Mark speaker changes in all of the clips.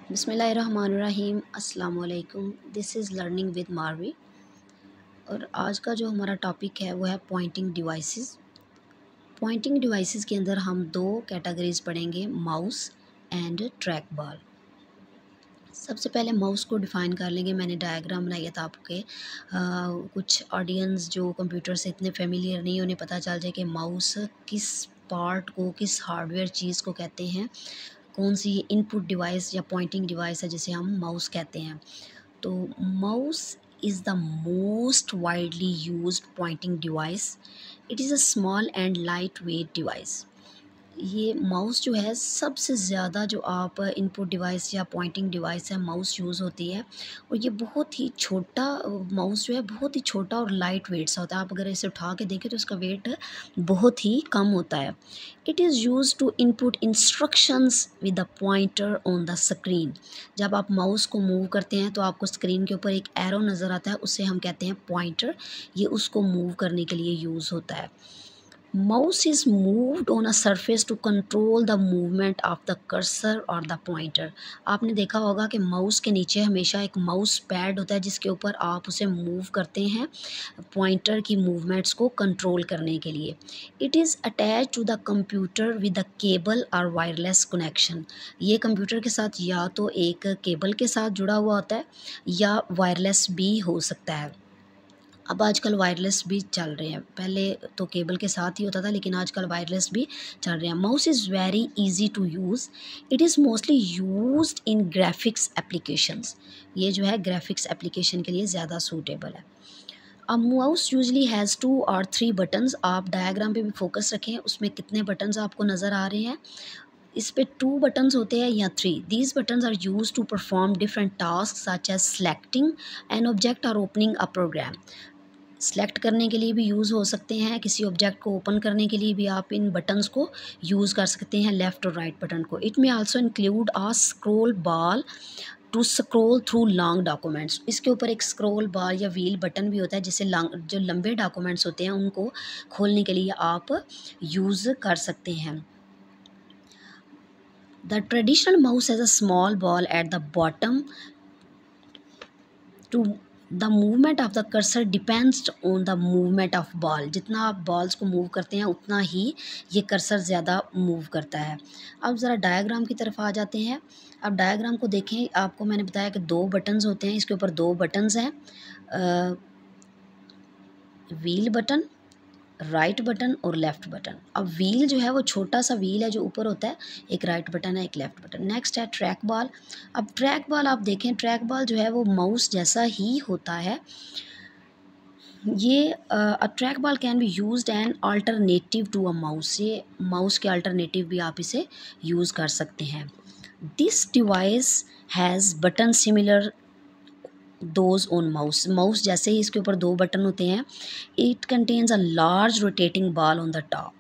Speaker 1: बिस्मिल्लाहिर्रहमानिर्रहीम अस्सलाम वालेकुम। दिस इज़ लर्निंग विद मारवी। और आज का जो हमारा टॉपिक है वो है पॉइंटिंग डिवाइसेस। पॉइंटिंग डिवाइसेस के अंदर हम दो कैटेगरीज पढ़ेंगे, माउस एंड ट्रैक बॉल। सबसे पहले माउस को डिफ़ाइन कर लेंगे। मैंने डायग्राम बनाई था आपके कुछ ऑडियंस जो कंप्यूटर से इतने फेमिलियर नहीं, उन्हें पता चल जाए कि माउस किस पार्ट को, किस हार्डवेयर चीज़ को कहते हैं, कौन सी इनपुट डिवाइस या पॉइंटिंग डिवाइस है जिसे हम माउस कहते हैं। तो mouse is the most widely used pointing device. It is a small and light weight device. ये माउस जो है सबसे ज़्यादा जो आप इनपुट डिवाइस या पॉइंटिंग डिवाइस है माउस यूज़ होती है। और ये बहुत ही छोटा माउस जो है बहुत ही छोटा और लाइट वेट सा होता है। आप अगर इसे उठा के देखें तो इसका वेट बहुत ही कम होता है। It is use to input instructions with the pointer on the screen. जब आप माउस को मूव करते हैं तो आपको स्क्रीन के ऊपर एक एरो नज़र आता है, उसे हम कहते हैं पॉइंटर। ये उसको मूव करने के लिए यूज़ होता है। Mouse is moved on a surface to control the movement of the cursor or the pointer। आपने देखा होगा कि माउस के नीचे हमेशा एक माउस पैड होता है जिसके ऊपर आप उसे मूव करते हैं पॉइंटर की मूवमेंट्स को कंट्रोल करने के लिए। It is attach to the computer with a cable और वायरलेस कनेक्शन। ये कंप्यूटर के साथ या तो एक केबल के साथ जुड़ा हुआ होता है या वायरलेस भी हो सकता है। अब आजकल वायरलेस भी चल रहे हैं, पहले तो केबल के साथ ही होता था लेकिन आजकल वायरलेस भी चल रहे हैं। Mouse is very easy to use. It is mostly used in graphics applications. ये जो है ग्राफिक्स एप्लीकेशन के लिए ज़्यादा सूटेबल है। अब माउस यूजली हैज़ 2 और 3 बटन्स। आप डायग्राम पे भी फोकस रखें, उसमें कितने बटन्स आपको नज़र आ रहे हैं। इस पे 2 बटन्स होते हैं या 3। These buttons are use to perform different task such as selecting an object और ओपनिंग अ प्रोग्राम। सेलेक्ट करने के लिए भी यूज़ हो सकते हैं, किसी ऑब्जेक्ट को ओपन करने के लिए भी आप इन बटन्स को यूज़ कर सकते हैं, लेफ़्ट और राइट बटन को। It may also include a scroll bar to scroll through long documents. इसके ऊपर एक स्क्रॉल बार या व्हील बटन भी होता है जिससे जो लंबे डॉक्यूमेंट्स होते हैं उनको खोलने के लिए आप यूज़ कर सकते हैं। The traditional mouse has a small ball at the bottom to the movement of the cursor depends on the movement of ball. जितना आप बॉल्स को मूव करते हैं उतना ही ये कर्सर ज़्यादा मूव करता है। अब ज़रा डायग्राम की तरफ आ जाते हैं। अब डायग्राम को देखें, आपको मैंने बताया कि 2 बटन्स होते हैं, इसके ऊपर 2 बटन्स हैं, व्हील बटन, राइट बटन और लेफ़्ट बटन। अब व्हील जो है वो छोटा सा व्हील है जो ऊपर होता है, एक राइट बटन है, एक लेफ़्ट बटन। नेक्स्ट है ट्रैक बॉल। अब ट्रैक बॉल आप देखें, ट्रैक बॉल जो है वो माउस जैसा ही होता है। ये a track ball can be used an alternative to a mouse. ये माउस के अल्टरनेटिव भी आप इसे यूज़ कर सकते हैं। This device has button similar those on mouse. Mouse जैसे ही इसके ऊपर 2 बटन होते हैं। It contains a large rotating ball on the top.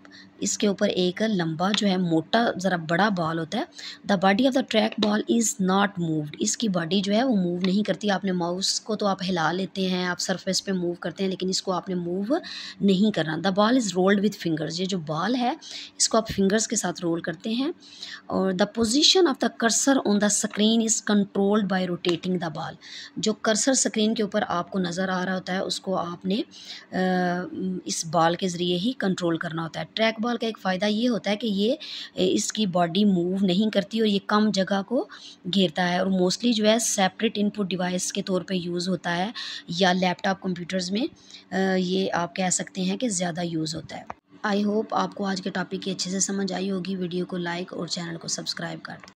Speaker 1: इसके ऊपर एक लंबा जो है मोटा ज़रा बड़ा बॉल होता है। The body of the track ball is not moved. इसकी बॉडी जो है वो मूव नहीं करती। आपने माउस को तो आप हिला लेते हैं, आप सरफेस पे मूव करते हैं, लेकिन इसको आपने मूव नहीं करना। The ball is rolled with fingers. ये जो बॉल है इसको आप फिंगर्स के साथ रोल करते हैं। और the position of the cursor on the screen is controlled by rotating the ball. जो कर्सर स्क्रीन के ऊपर आपको नज़र आ रहा होता है उसको आपने इस बॉल के ज़रिए ही कंट्रोल करना होता है। ट्रैक बॉल का एक फ़ायदा ये होता है कि ये इसकी बॉडी मूव नहीं करती और ये कम जगह को घेरता है और मोस्टली जो है सेपरेट इनपुट डिवाइस के तौर पे यूज़ होता है या लैपटॉप कंप्यूटर्स में ये आप कह सकते हैं कि ज़्यादा यूज़ होता है। आई होप आपको आज के टॉपिक की अच्छे से समझ आई होगी। वीडियो को लाइक और चैनल को सब्सक्राइब कर